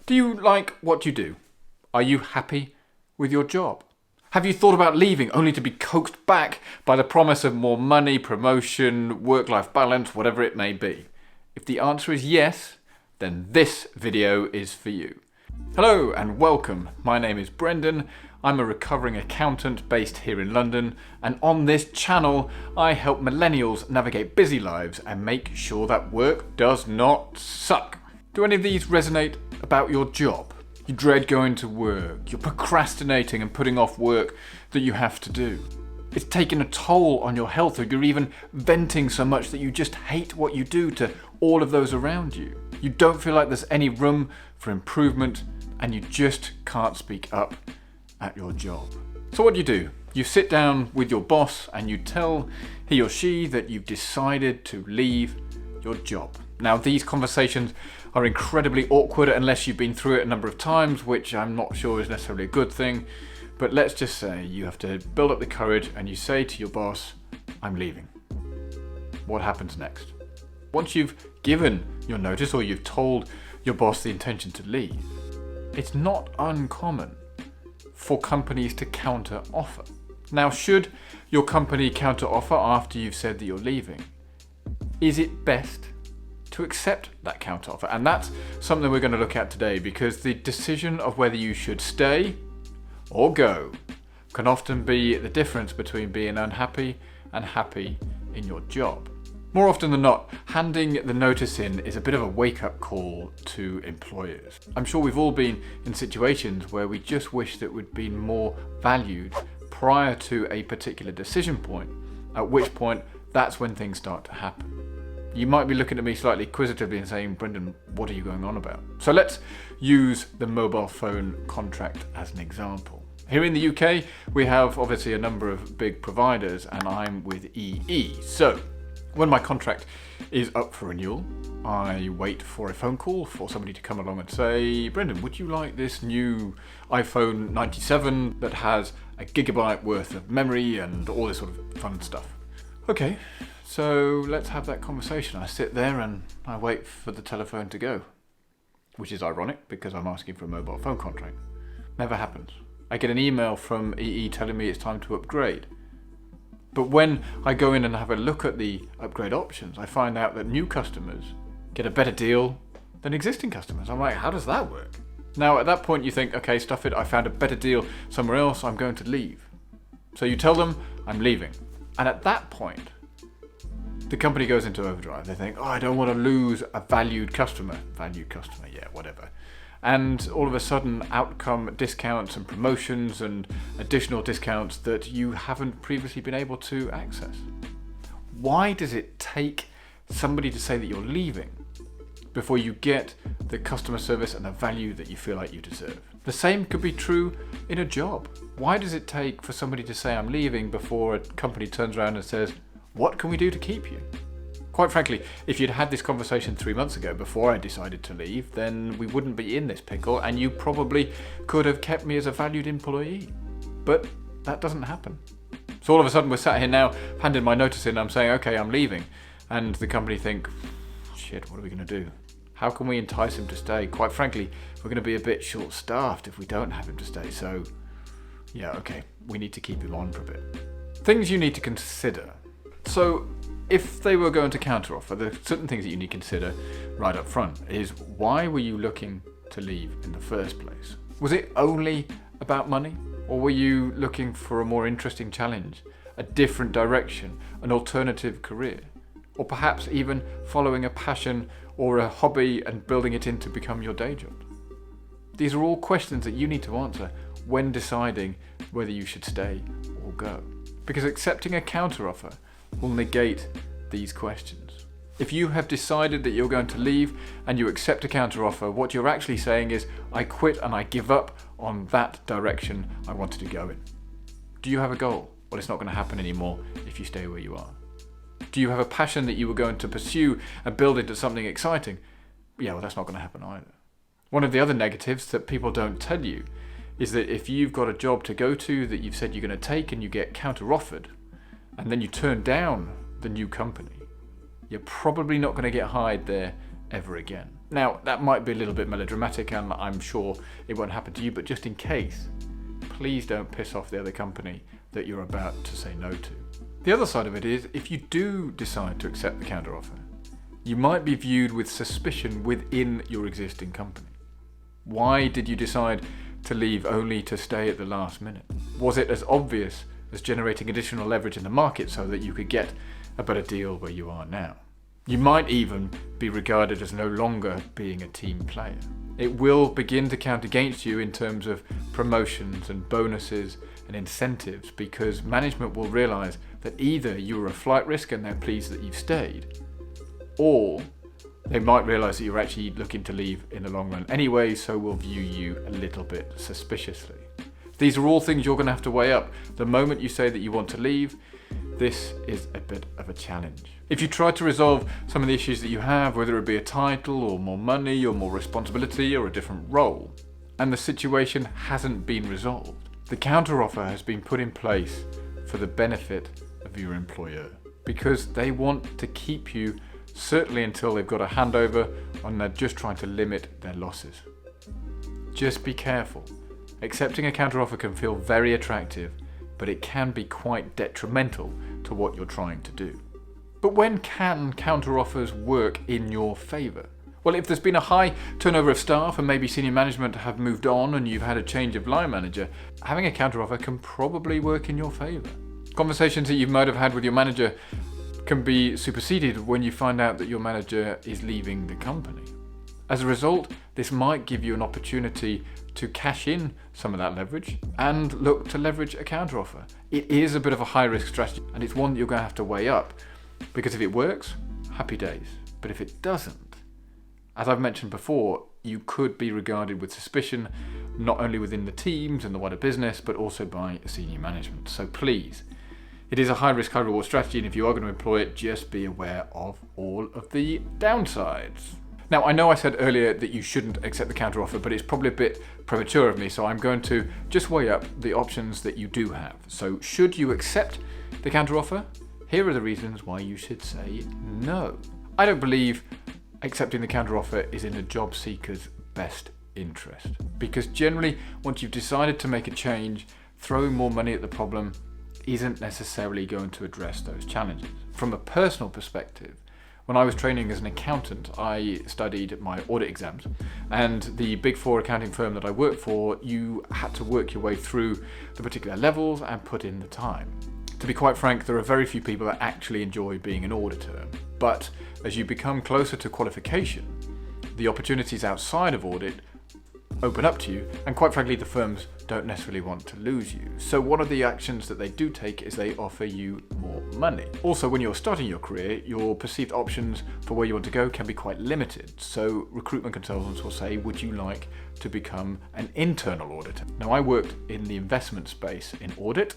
Do you like what you do? Are you happy with your job? Have you thought about leaving only to be coaxed back by the promise of more money, promotion, work-life balance, whatever it may be? If the answer is yes, then this video is for you. Hello and welcome. My name is Brendan. I'm a recovering accountant based here in London, and on this channel I help millennials navigate busy lives and make sure that work does not suck. Do any of these resonate about your job? You dread going to work, you're procrastinating and putting off work that you have to do. It's taking a toll on your health, or you're even venting so much that you just hate what you do to all of those around you. You don't feel like there's any room for improvement and you just can't speak up at your job. So what do? You sit down with your boss and you tell he or she that you've decided to leave your job. Now, these conversations are incredibly awkward unless you've been through it a number of times, which I'm not sure is necessarily a good thing. But let's just say you have to build up the courage and you say to your boss, I'm leaving. What happens next? Once you've given your notice or you've told your boss the intention to leave, it's not uncommon for companies to counter offer. Now, should your company counter offer after you've said that you're leaving, is it best to accept that counter offer? And that's something we're going to look at today, because the decision of whether you should stay or go can often be the difference between being unhappy and happy in your job. More often than not, handing the notice in is a bit of a wake-up call to employers. I'm sure we've all been in situations where we just wish that we'd been more valued prior to a particular decision point, at which point that's when things start to happen. You might be looking at me slightly inquisitively and saying, Brendan, what are you going on about? So let's use the mobile phone contract as an example. Here in the UK, we have obviously a number of big providers, and I'm with EE. So when my contract is up for renewal, I wait for a phone call for somebody to come along and say, Brendan, would you like this new iPhone 97 that has a gigabyte worth of memory and all this sort of fun stuff? Okay, so let's have that conversation. I sit there and I wait for the telephone to go, which is ironic because I'm asking for a mobile phone contract. Never happens. I get an email from EE telling me it's time to upgrade. But when I go in and have a look at the upgrade options, I find out that new customers get a better deal than existing customers. I'm like, how does that work? Now, at that point, you think, okay, stuff it, I found a better deal somewhere else, I'm going to leave. So you tell them, I'm leaving. And at that point, the company goes into overdrive. They think, I don't want to lose a valued customer. Valued customer, yeah, whatever. And all of a sudden, out come discounts and promotions and additional discounts that you haven't previously been able to access. Why does it take somebody to say that you're leaving before you get the customer service and the value that you feel like you deserve? The same could be true in a job. Why does it take for somebody to say I'm leaving before a company turns around and says, what can we do to keep you? Quite frankly, if you'd had this conversation 3 months ago before I decided to leave, then we wouldn't be in this pickle and you probably could have kept me as a valued employee. But that doesn't happen. So all of a sudden we're sat here now, handing my notice in, I'm saying, okay, I'm leaving. And the company think, shit, what are we going to do? How can we entice him to stay? Quite frankly, we're going to be a bit short-staffed if we don't have him to stay. So yeah, okay, we need to keep him on for a bit. Things you need to consider. So if they were going to counteroffer, there are certain things that you need to consider right up front. Is why were you looking to leave in the first place? Was it only about money? Or were you looking for a more interesting challenge, a different direction, an alternative career? Or perhaps even following a passion or a hobby and building it in to become your day job? These are all questions that you need to answer when deciding whether you should stay or go. Because accepting a counteroffer will negate these questions. If you have decided that you're going to leave and you accept a counteroffer, what you're actually saying is, I quit and I give up on that direction I wanted to go in. Do you have a goal? Well, it's not going to happen anymore if you stay where you are. Do you have a passion that you were going to pursue and build into something exciting? Yeah, well, that's not going to happen either. One of the other negatives that people don't tell you is that if you've got a job to go to that you've said you're going to take and you get counter-offered, and then you turn down the new company, you're probably not going to get hired there ever again. Now, that might be a little bit melodramatic, and I'm sure it won't happen to you, but just in case, please don't piss off the other company that you're about to say no to. The other side of it is, if you do decide to accept the counteroffer, you might be viewed with suspicion within your existing company. Why did you decide to leave only to stay at the last minute? Was it as obvious as generating additional leverage in the market so that you could get a better deal where you are now? You might even be regarded as no longer being a team player. It will begin to count against you in terms of promotions and bonuses and incentives, because management will realise that either you were a flight risk and they're pleased that you've stayed, or they might realise that you're actually looking to leave in the long run anyway, so will view you a little bit suspiciously. These are all things you're going to have to weigh up. The moment you say that you want to leave, this is a bit of a challenge. If you try to resolve some of the issues that you have, whether it be a title or more money or more responsibility or a different role, and the situation hasn't been resolved, the counteroffer has been put in place for the benefit of your employer, because they want to keep you certainly until they've got a handover and they're just trying to limit their losses. Just be careful. Accepting a counteroffer can feel very attractive, but it can be quite detrimental to what you're trying to do. But when can counteroffers work in your favour? Well, if there's been a high turnover of staff and maybe senior management have moved on and you've had a change of line manager, having a counteroffer can probably work in your favour. Conversations that you might have had with your manager can be superseded when you find out that your manager is leaving the company. As a result, this might give you an opportunity to cash in some of that leverage and look to leverage a counteroffer. It is a bit of a high-risk strategy, and it's one that you're going to have to weigh up, because if it works, happy days. But if it doesn't, as I've mentioned before, you could be regarded with suspicion, not only within the teams and the wider business, but also by senior management. So please, it is a high-risk, high-reward strategy, and if you are going to employ it, just be aware of all of the downsides. Now, I know I said earlier that you shouldn't accept the counteroffer, but it's probably a bit premature of me, so I'm going to just weigh up the options that you do have. So should you accept the counteroffer? Here are the reasons why you should say no. I don't believe accepting the counteroffer is in a job seeker's best interest, because generally, once you've decided to make a change, throwing more money at the problem isn't necessarily going to address those challenges. From a personal perspective, when I was training as an accountant, I studied my audit exams, and the Big Four accounting firm that I worked for, you had to work your way through the particular levels and put in the time. To be quite frank, there are very few people that actually enjoy being an auditor, but as you become closer to qualification, the opportunities outside of audit open up to you, and quite frankly, the firms don't necessarily want to lose you. So one of the actions that they do take is they offer you more money. Also, when you're starting your career, your perceived options for where you want to go can be quite limited. So recruitment consultants will say, would you like to become an internal auditor? Now, I worked in the investment space in audit,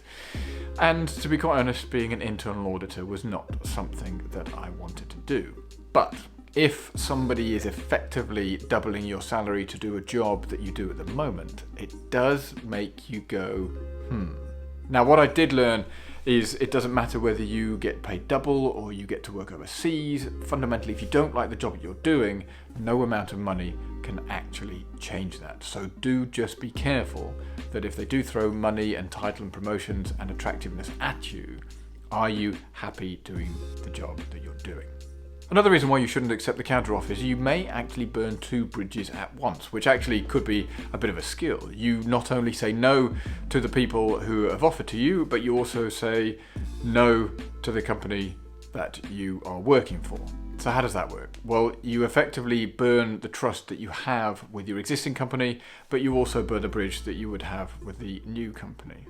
and to be quite honest, being an internal auditor was not something that I wanted to do. But if somebody is effectively doubling your salary to do a job that you do at the moment, it does make you go, Now, what I did learn is it doesn't matter whether you get paid double or you get to work overseas. Fundamentally, if you don't like the job that you're doing, no amount of money can actually change that. So do just be careful that if they do throw money and title and promotions and attractiveness at you, are you happy doing the job that you're doing? Another reason why you shouldn't accept the counteroffer is you may actually burn two bridges at once, which actually could be a bit of a skill. You not only say no to the people who have offered to you, but you also say no to the company that you are working for. So how does that work? Well, you effectively burn the trust that you have with your existing company, but you also burn the bridge that you would have with the new company.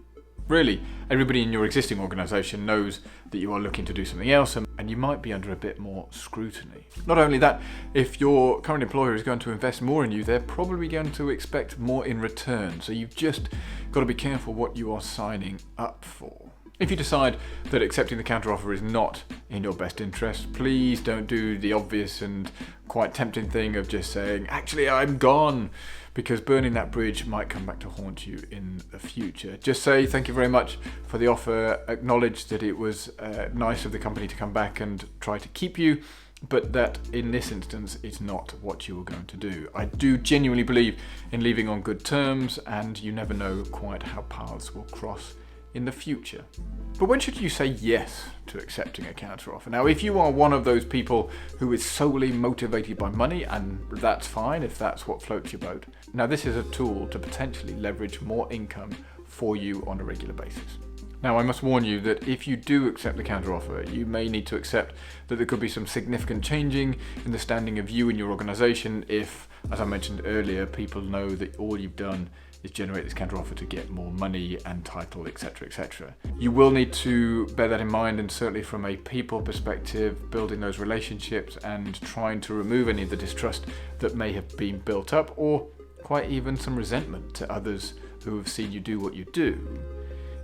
Really, everybody in your existing organisation knows that you are looking to do something else, and you might be under a bit more scrutiny. Not only that, if your current employer is going to invest more in you, they're probably going to expect more in return. So you've just got to be careful what you are signing up for. If you decide that accepting the counteroffer is not in your best interest, please don't do the obvious and quite tempting thing of just saying, actually, I'm gone, because burning that bridge might come back to haunt you in the future. Just say thank you very much for the offer, acknowledge that it was nice of the company to come back and try to keep you, but that in this instance it's not what you were going to do. I do genuinely believe in leaving on good terms, and you never know quite how paths will cross in the future. But when should you say yes to accepting a counteroffer? Now, if you are one of those people who is solely motivated by money, and that's fine if that's what floats your boat, now this is a tool to potentially leverage more income for you on a regular basis. Now, I must warn you that if you do accept the counteroffer, you may need to accept that there could be some significant changing in the standing of you and your organisation if, as I mentioned earlier, people know that all you've done is generate this counteroffer to get more money and title, etc., etc. You will need to bear that in mind, and certainly from a people perspective, building those relationships and trying to remove any of the distrust that may have been built up, or quite even some resentment to others who have seen you do what you do.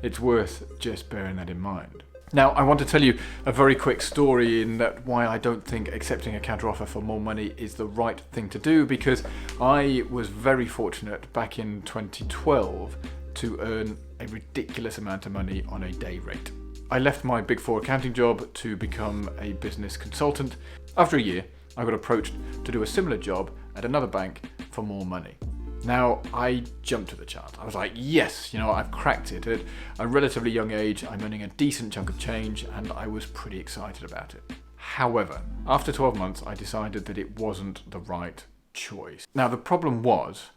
It's worth just bearing that in mind. Now, I want to tell you a very quick story in that why I don't think accepting a counteroffer for more money is the right thing to do, because I was very fortunate back in 2012 to earn a ridiculous amount of money on a day rate. I left my Big Four accounting job to become a business consultant. After a year, I got approached to do a similar job at another bank for more money. Now, I jumped at the chance. I was like, yes, I've cracked it. At a relatively young age, I'm earning a decent chunk of change, and I was pretty excited about it. However, after 12 months, I decided that it wasn't the right choice. Now, the problem was,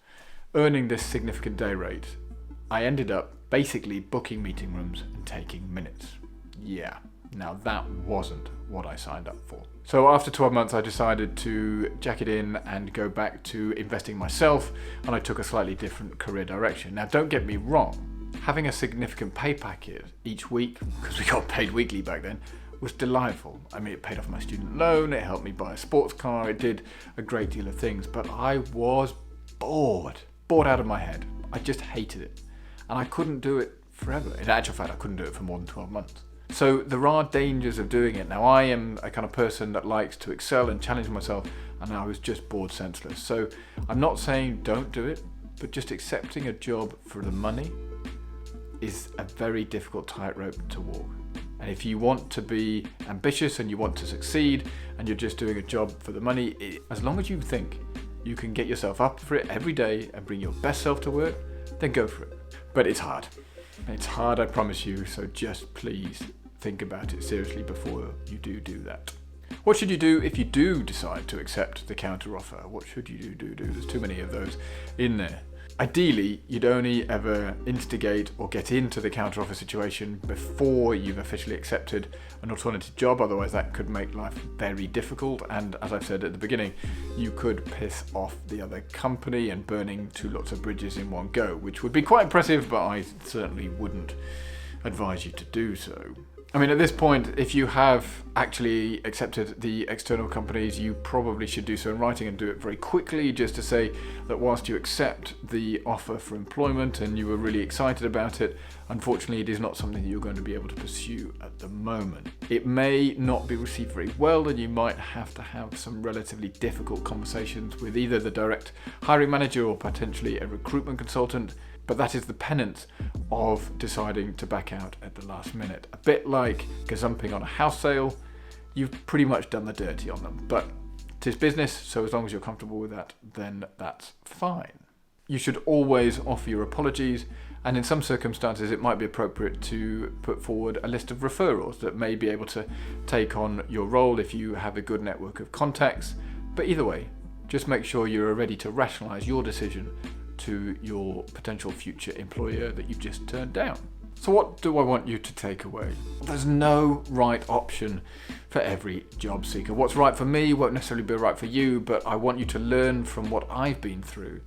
earning this significant day rate, I ended up basically booking meeting rooms and taking minutes. Yeah, now that wasn't what I signed up for. So after 12 months, I decided to jack it in and go back to investing myself, and I took a slightly different career direction. Now, don't get me wrong, having a significant pay packet each week, because we got paid weekly back then, was delightful. I mean, it paid off my student loan, it helped me buy a sports car, it did a great deal of things, but I was bored out of my head. I just hated it, and I couldn't do it forever. In actual fact, I couldn't do it for more than 12 months. So there are dangers of doing it. Now, I am a kind of person that likes to excel and challenge myself, and I was just bored senseless. So I'm not saying don't do it, but just accepting a job for the money is a very difficult tightrope to walk. And if you want to be ambitious and you want to succeed and you're just doing a job for the money, as long as you think you can get yourself up for it every day and bring your best self to work, then go for it. But it's hard. It's hard, I promise you, so just please think about it seriously before you do that. What should you do if you do decide to accept the counteroffer? What should you do? There's too many of those in there. Ideally, you'd only ever instigate or get into the counteroffer situation before you've officially accepted an alternative job, otherwise that could make life very difficult, and as I've said at the beginning, you could piss off the other company and burning two lots of bridges in one go, which would be quite impressive, but I certainly wouldn't advise you to do so. I mean, at this point, if you have actually accepted the external companies, you probably should do so in writing and do it very quickly, just to say that whilst you accept the offer for employment and you were really excited about it, unfortunately it is not something that you're going to be able to pursue at the moment. It may not be received very well, and you might have to have some relatively difficult conversations with either the direct hiring manager or potentially a recruitment consultant. But that is the penance of deciding to back out at the last minute. A bit like gazumping on a house sale, you've pretty much done the dirty on them. But 'tis business, so as long as you're comfortable with that, then that's fine. You should always offer your apologies, and in some circumstances it might be appropriate to put forward a list of referrals that may be able to take on your role if you have a good network of contacts. But either way, just make sure you're ready to rationalise your decision to your potential future employer that you've just turned down. So what do I want you to take away? There's no right option for every job seeker. What's right for me won't necessarily be right for you, but I want you to learn from what I've been through,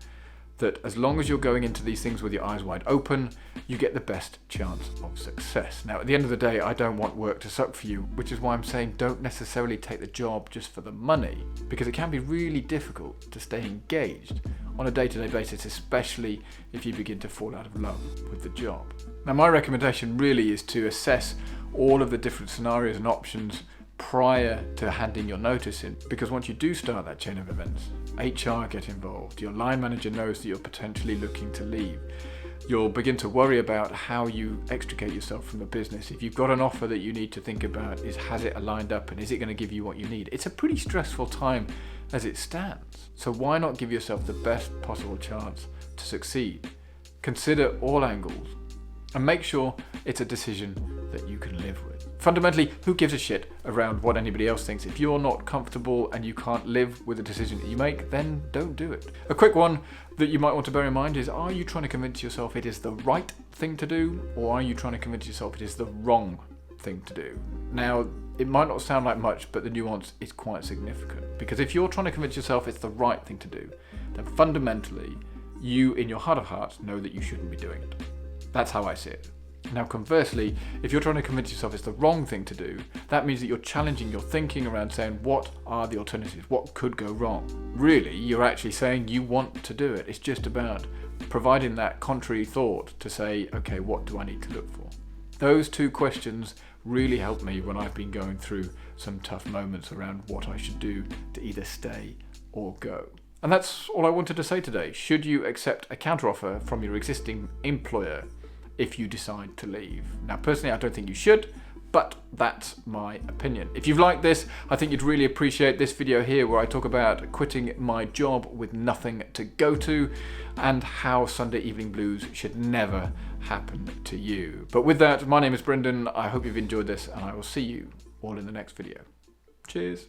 that as long as you're going into these things with your eyes wide open, you get the best chance of success. Now, at the end of the day, I don't want work to suck for you, which is why I'm saying don't necessarily take the job just for the money, because it can be really difficult to stay engaged on a day-to-day basis, especially if you begin to fall out of love with the job. Now, my recommendation really is to assess all of the different scenarios and options prior to handing your notice in, because once you do start that chain of events, HR get involved, your line manager knows that you're potentially looking to leave, you'll begin to worry about how you extricate yourself from the business. If you've got an offer that you need to think about, has it aligned up and is it going to give you what you need? It's a pretty stressful time as it stands. So why not give yourself the best possible chance to succeed? Consider all angles and make sure it's a decision that you can live with. Fundamentally, who gives a shit around what anybody else thinks? If you're not comfortable and you can't live with the decision that you make, then don't do it. A quick one that you might want to bear in mind is, are you trying to convince yourself it is the right thing to do, or are you trying to convince yourself it is the wrong thing to do? Now, it might not sound like much, but the nuance is quite significant. Because if you're trying to convince yourself it's the right thing to do, then fundamentally, you in your heart of hearts know that you shouldn't be doing it. That's how I see it. Now conversely, if you're trying to convince yourself it's the wrong thing to do, that means that you're challenging your thinking around saying, what are the alternatives? What could go wrong? Really, you're actually saying you want to do it. It's just about providing that contrary thought to say, okay, what do I need to look for? Those two questions really helped me when I've been going through some tough moments around what I should do to either stay or go. And that's all I wanted to say today. Should you accept a counteroffer from your existing employer if you decide to leave? Now, personally, I don't think you should, but that's my opinion. If you've liked this, I think you'd really appreciate this video here where I talk about quitting my job with nothing to go to and how Sunday evening blues should never happen to you. But with that, my name is Brendan. I hope you've enjoyed this and I will see you all in the next video. Cheers.